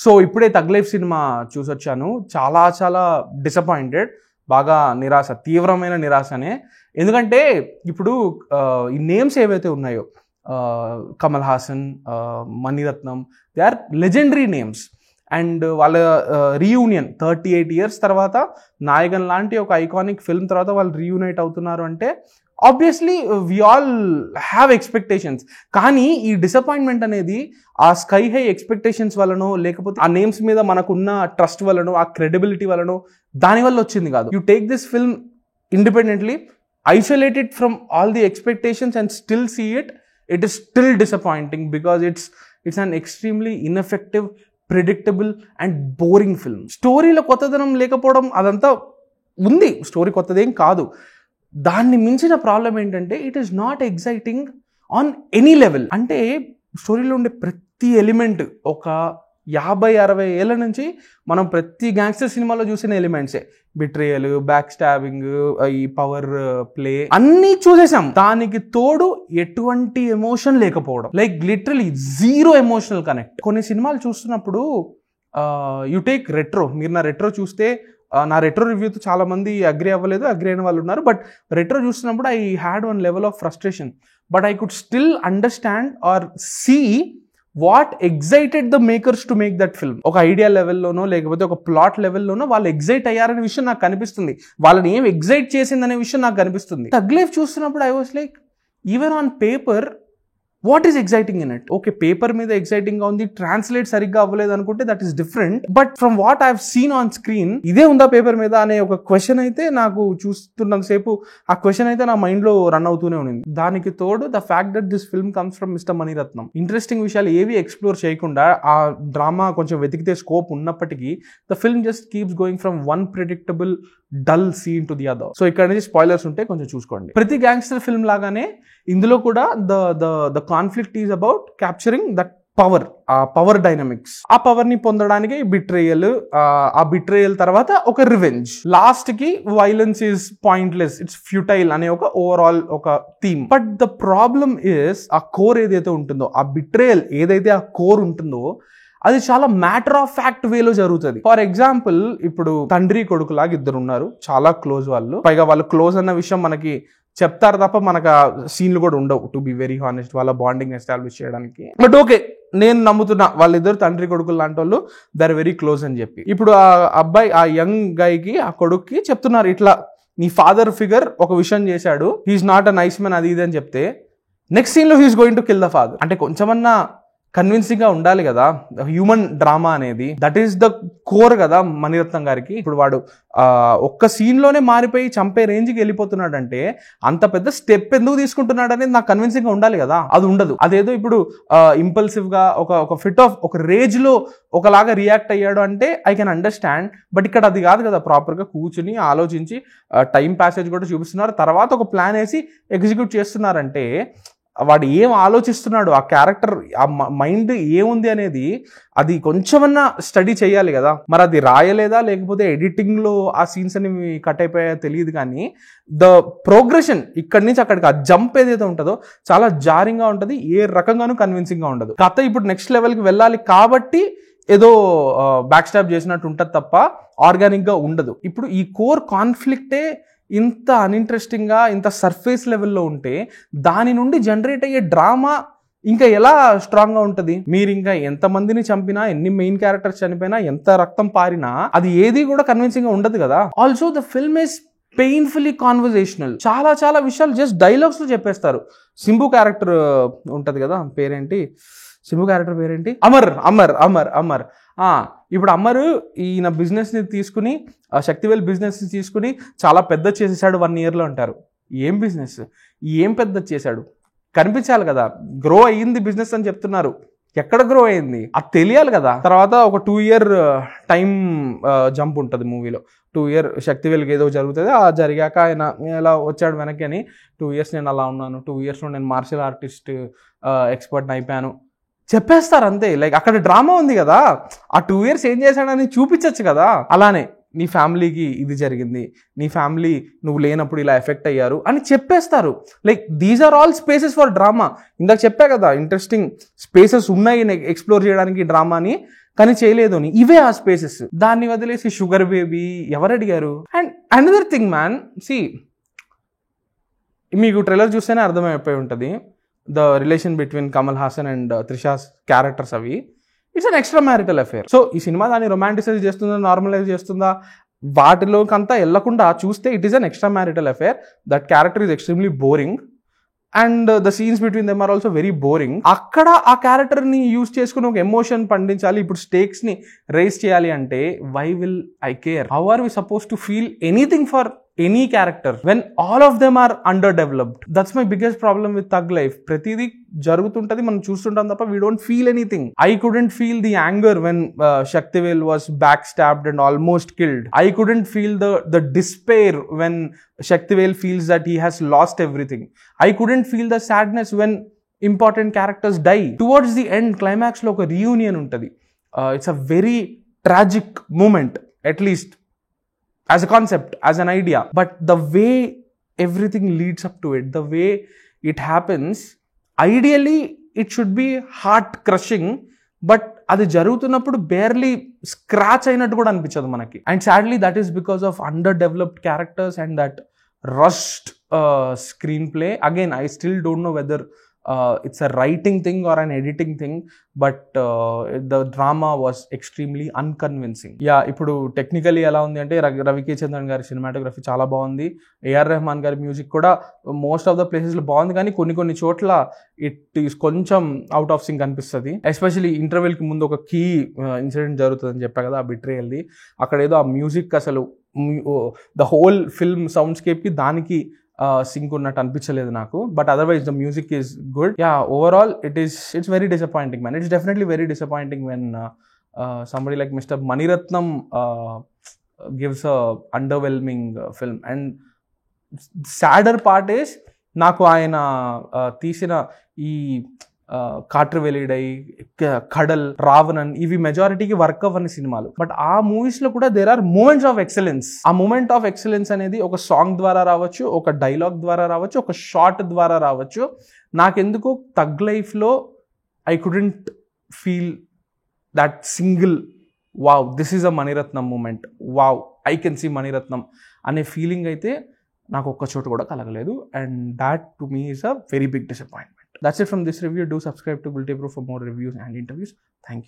So ఇప్పుడే తగ్ life cinema చూసొచ్చాను. చాలా చాలా డిసప్పాయింటెడ్, బాగా నిరాశ, తీవ్రమైన నిరాశనే. ఎందుకంటే ఇప్పుడు ఈ నేమ్స్ ఏవైతే ఉన్నాయో, Kamal Haasan, Mani Ratnam, they are legendary names. And వాళ్ళ రీయూనియన్ 38 years తర్వాత నాయగన్ లాంటి ఒక ఐకానిక్ ఫిల్మ్ తర్వాత వాళ్ళు రీయూనైట్ అవుతున్నారు అంటే obviously we all have expectations. కానీ ఈ డిసప్పాయింట్మెంట్ అనేది ఆ స్కై హై ఎక్స్పెక్టేషన్స్ వలనో, లేకపోతే ఆ నేమ్స్ మీద మనకున్న ట్రస్ట్ వలనో, ఆ క్రెడిబిలిటీ వలనో, దానివల్ల వచ్చింది కాదు. You take this film independently, isolated from all the expectations and still see it, it is still disappointing because it's an extremely ineffective, predictable and boring film. స్టోరీలో కొత్తదనం లేకపోవడం అదంతా ఉంది, స్టోరీ కొత్తదేం కాదు. దాన్ని మించిన ప్రాబ్లం ఏంటంటే it is not exciting on any level. అంటే స్టోరీలో ఉండే ప్రతి ఎలిమెంట్ ఒక 50-60 ఏళ్ళ నుంచి మనం ప్రతి గ్యాంగ్స్టర్ సినిమాలో చూసిన ఎలిమెంట్సే. బిట్రేయల్, బ్యాక్ స్టాబింగ్, ఈ పవర్ ప్లే అన్నీ చూసేసాం. దానికి తోడు ఎటువంటి ఎమోషన్ లేకపోవడం, like literally zero emotional connect. కొన్ని సినిమాలు చూస్తున్నప్పుడు యు టేక్ రెట్రో, మీరు నా రెట్రో చూస్తే, నా రెట్రో రివ్యూతో చాలా మంది అగ్రి అవ్వలేదు, అగ్రి అయిన వాళ్ళు ఉన్నారు. బట్ రెట్రో చూస్తున్నప్పుడు I had one level of frustration, but I could still understand or see what excited the makers to make that film. ఒక ఐడియా లెవెల్లోనో లేకపోతే ఒక ప్లాట్ లెవెల్లోనో వాళ్ళు ఎగ్జైట్ అయ్యారనే విషయం నాకు కనిపిస్తుంది, వాళ్ళని ఏం ఎగ్జైట్ చేసిందనే విషయం నాకు కనిపిస్తుంది. తగ్ లైఫ్ చూస్తున్నప్పుడు I was like, even on paper what is exciting in it? Okay, paper మీద ఎగ్జైటింగ్ గా ఉంది, ట్రాన్స్లేట్ సరిగ్గా అవ్వలేదు అనుకుంటే that is different. But from what I have seen on screen, ఇదే ఉందా పేపర్ మీద అనే ఒక క్వశ్చన్ అయితే నాకు చూస్తున్నంతసేపు ఆ క్వశ్చన్ అయితే నా మైండ్ లో రన్ అవుతూనే ఉంది. దానికి తోడు the fact that this film comes from mister Mani Ratnam. Interesting విషయాలు ఏవి ఎక్స్ప్లోర్ చేయకుండా ఆ డ్రామా కొంచెం వెతికితే స్కోప్ ఉన్నప్పటికీ the film just keeps going from one predictable dull scene to the other. So ఇక్కడ నుంచి స్పాయిలర్స్ ఉంటే కొంచెం చూసుకోండి. ప్రతి గ్యాంగ్స్టర్ ఫిల్మ్ లాగానే ఇందులో కూడా the conflict is about capturing that power, ఆ పవర్ డైనమిక్స్. ఆ పవర్ ని పొందడానికి బిట్రేయల్, ఆ బిట్రేయల్ తర్వాత ఒక రివెంజ్, లాస్ట్ కి violence is pointless, it's futile అనే ఒక ఓవరాల్ ఒక theme. But the problem is ఆ కోర్ ఏదైతే ఉంటుందో, ఆ బిట్రేయల్ ఏదైతే ఆ కోర్ ఉంటుందో అది చాలా మ్యాటర్ ఆఫ్ ఫ్యాక్ట్ వేలో జరుగుతుంది. ఫర్ ఎగ్జాంపుల్, ఇప్పుడు తండ్రి కొడుకులాగా ఇద్దరు ఉన్నారు, చాలా క్లోజ్ వాళ్ళు, పైగా వాళ్ళు క్లోజ్ అన్న విషయం మనకి చెప్తారు తప్ప మనకు ఆ సీన్లు కూడా ఉండవు, టు బి వెరీ హానెస్ట్, వాళ్ళ బాండింగ్ ఎస్టాబ్లిష్ చేయడానికి. బట్ ఓకే, నేను నమ్ముతున్నా వాళ్ళిద్దరు తండ్రి కొడుకులు లాంటి వాళ్ళు, దే ఆర్ వెరీ క్లోజ్ అని చెప్పి. ఇప్పుడు ఆ అబ్బాయి, ఆ యంగ్ గైకి, ఆ కొడుక్కి చెప్తున్నారు, ఇట్లా నీ ఫాదర్ ఫిగర్ ఒక విషయం చేశాడు, he's not a nice man, అది ఇది అని చెప్తే నెక్స్ట్ సీన్ లో he's going to kill the father. అంటే కొంచెమన్నా కన్విన్సింగ్ గా ఉండాలి కదా హ్యూమన్ డ్రామా అనేది. దట్ ఈస్ ద కోర్ కదా మణిరత్నం గారికి. ఇప్పుడు వాడు ఒక్క సీన్ లోనే మారిపోయి చంపే రేంజ్ కి వెళ్ళిపోతున్నాడు అంటే అంత పెద్ద స్టెప్ ఎందుకు తీసుకుంటున్నాడు అనేది నాకు కన్విన్సింగ్ గా ఉండాలి కదా, అది ఉండదు. అదేదో ఇప్పుడు ఇంపల్సివ్ గా ఒక ఫిట్ ఆఫ్ ఒక రేజ్ లో ఒకలాగా రియాక్ట్ అయ్యాడు అంటే ఐ కెన్ అండర్స్టాండ్. బట్ ఇక్కడ అది కాదు కదా, ప్రాపర్ గా కూర్చుని ఆలోచించి టైం ప్యాసేజ్ కూడా చూపిస్తున్నారు, తర్వాత ఒక ప్లాన్ వేసి ఎగ్జిక్యూట్ చేస్తున్నారంటే వాడు ఏం ఆలోచిస్తున్నాడు, ఆ క్యారెక్టర్, ఆ మైండ్ ఏముంది అనేది అది కొంచెమన్నా స్టడీ చేయాలి కదా. మరి అది రాయలేదా, లేకపోతే ఎడిటింగ్ లో ఆ సీన్స్ అని కట్ అయిపోయా తెలియదు, కానీ ద ప్రోగ్రెషన్ ఇక్కడి నుంచి అక్కడికి ఆ జంప్ ఏదైతే ఉంటుందో చాలా జారింగ్గా ఉంటుంది, ఏ రకంగానూ కన్విన్సింగ్ గా ఉండదు. కథ ఇప్పుడు నెక్స్ట్ లెవెల్కి వెళ్ళాలి కాబట్టి ఏదో బ్యాక్ స్టాప్ చేసినట్టు ఉంటుంది తప్ప ఆర్గానిక్ గా ఉండదు. ఇప్పుడు ఈ కోర్ కాన్ఫ్లిక్టే ఇంత అన్ఇంట్రెస్టింగ్ గా, ఇంత సర్ఫేస్ లెవెల్లో ఉంటే దాని నుండి జనరేట్ అయ్యే డ్రామా ఇంకా ఎలా స్ట్రాంగ్ గా ఉంటది? మీరు ఇంకా ఎంత మందిని చంపినా, ఎన్ని మెయిన్ క్యారెక్టర్స్ చనిపోయినా, ఎంత రక్తం పారినా అది ఏది కూడా కన్విన్సింగ్ గా ఉండదు కదా. Also the film is painfully conversational. చాలా చాలా విషయాలు జస్ట్ డైలాగ్స్ లో చెప్పేస్తారు. సింబు క్యారెక్టర్ ఉంటది కదా, పేరేంటి సింబు క్యారెక్టర్ పేరేంటి, అమర్ అమర్ అమర్ అమర్ ఇప్పుడు అమర్ ఈయన బిజినెస్ ని తీసుకుని, శక్తివేల్ బిజినెస్ ని తీసుకుని చాలా పెద్ద చేసేసాడు 1 year లో అంటారు. ఏం బిజినెస్, ఏం పెద్ద చేశాడు కనిపించాలి కదా. గ్రో అయ్యింది బిజినెస్ అని చెప్తున్నారు, ఎక్కడ గ్రో అయింది అది తెలియాలి కదా. తర్వాత ఒక 2 year టైం జంప్ ఉంటుంది మూవీలో. 2 year శక్తివేల్కి ఏదో జరుగుతుంది, ఆ జరిగాక ఆయన ఎలా వచ్చాడు వెనక్కి అని, 2 years నేను అలా ఉన్నాను, 2 years లో నేను మార్షల్ ఆర్టిస్ట్ ఎక్స్పర్ట్ని అయిపోయాను చెప్పేస్తారు అంతే. లైక్ అక్కడ డ్రామా ఉంది కదా, ఆ 2 years ఏం చేశాడని చూపించచ్చు కదా. అలానే నీ ఫ్యామిలీకి ఇది జరిగింది, నీ ఫ్యామిలీ నువ్వు లేనప్పుడు ఇలా ఎఫెక్ట్ అయ్యారు అని చెప్పేస్తారు. Like these are all spaces for drama. ఇందాక చెప్పా కదా ఇంట్రెస్టింగ్ స్పేసెస్ ఉన్నాయి ఎక్స్ప్లోర్ చేయడానికి డ్రామాని, కానీ చేయలేదు అని. ఇవే ఆ స్పేసెస్. దాన్ని వదిలేసి షుగర్ బేబీ ఎవరు అడిగారు? And another thing man, see మీకు ట్రైలర్ చూస్తేనే అర్థమైపోయి ఉంటుంది the relation between Kamal Haasan and Trisha's characters. అవి it's an extra marital affair. So ఈ సినిమా దాన్ని రొమాంటిసైజ్ చేస్తుందా, నార్మలైజ్ చేస్తుందా, వాటిలోకంతా వెళ్లకుండా చూస్తే it is an extra marital affair. That character is extremely boring and the scenes between them are also very boring. అక్కడ ఆ క్యారెక్టర్ని యూజ్ చేసుకుని ఒక ఎమోషన్ పండించాలి, ఇప్పుడు స్టేక్స్ని రైజ్ చేయాలి అంటే why will I care? How are we suppose to feel anything for any character when all of them are underdeveloped? That's my biggest problem with Thug Life. Pratidi jarugutuntadi, మనం చూస్తుంటాం తప్ప we don't feel anything. I couldn't feel the anger when Shaktivel was backstabbed and almost killed. I couldn't feel the despair when Shaktivel feels that he has lost everything. I couldn't feel the sadness when important characters die. Towards the end, climax lo oka reunion untadi. It's a very tragic moment, at least as a concept, as an idea, but the way everything leads up to it, the way it happens, ideally it should be heart crushing, but అది జరుగుతున్నప్పుడు barely scratch అయినట్టు కూడా అనిపించదు మనకి. And sadly that is because of underdeveloped characters and that rushed screenplay. Again, I still don't know whether it's a writing thing or an editing thing, but the drama was extremely unconvincing. ఇప్పుడు technically ఎలా ఉంది అంటే రవికే చంద్రన్ గారి cinematography చాలా బాగుంది, AR Rahman గారి music కూడా most of the ప్లేసెస్లో బాగుంది, కానీ కొన్ని చోట్ల ఇట్ ఈస్ కొంచెం అవుట్ ఆఫ్ సింక్ అనిపిస్తుంది. ఎస్పెషల్లీ ఇంటర్వెల్కి ముందు ఒక కీ ఇన్సిడెంట్ జరుగుతుందని చెప్పా కదా, ఆ బిట్రేయల్ది. అక్కడ ఏదో ఆ మ్యూజిక్ అసలు ద హోల్ ఫిల్మ్ సౌండ్ స్కేప్కి దానికి సింక్ ఉన్నట్టు అనిపించలేదు నాకు. But otherwise the music is good. Overall it's very disappointing man. It's definitely very disappointing when somebody like Mr. Maniratnam gives a underwhelming film. And sadder part is నాకు ఆయన తీసిన ఈ కాట్ర వెలిడై, కడల్, రావణన్ ఇవి మెజారిటీకి work అవ్వని సినిమాలు. బట్ ఆ మూవీస్లో కూడా there are moments of excellence. ఆ మూమెంట్ ఆఫ్ ఎక్సలెన్స్ అనేది ఒక సాంగ్ ద్వారా రావచ్చు, ఒక డైలాగ్ ద్వారా రావచ్చు, ఒక షాట్ ద్వారా రావచ్చు. నాకెందుకు థగ్ లైఫ్లో I couldn't feel that single wow this is a Mani Ratnam moment, wow I can see Mani Ratnam అనే ఫీలింగ్ అయితే నాకు ఒక్క చోటు కూడా కలగలేదు. And that to me is a very big disappointment. That's it from this review. Do subscribe to Bulletproof for more reviews and interviews. Thank you.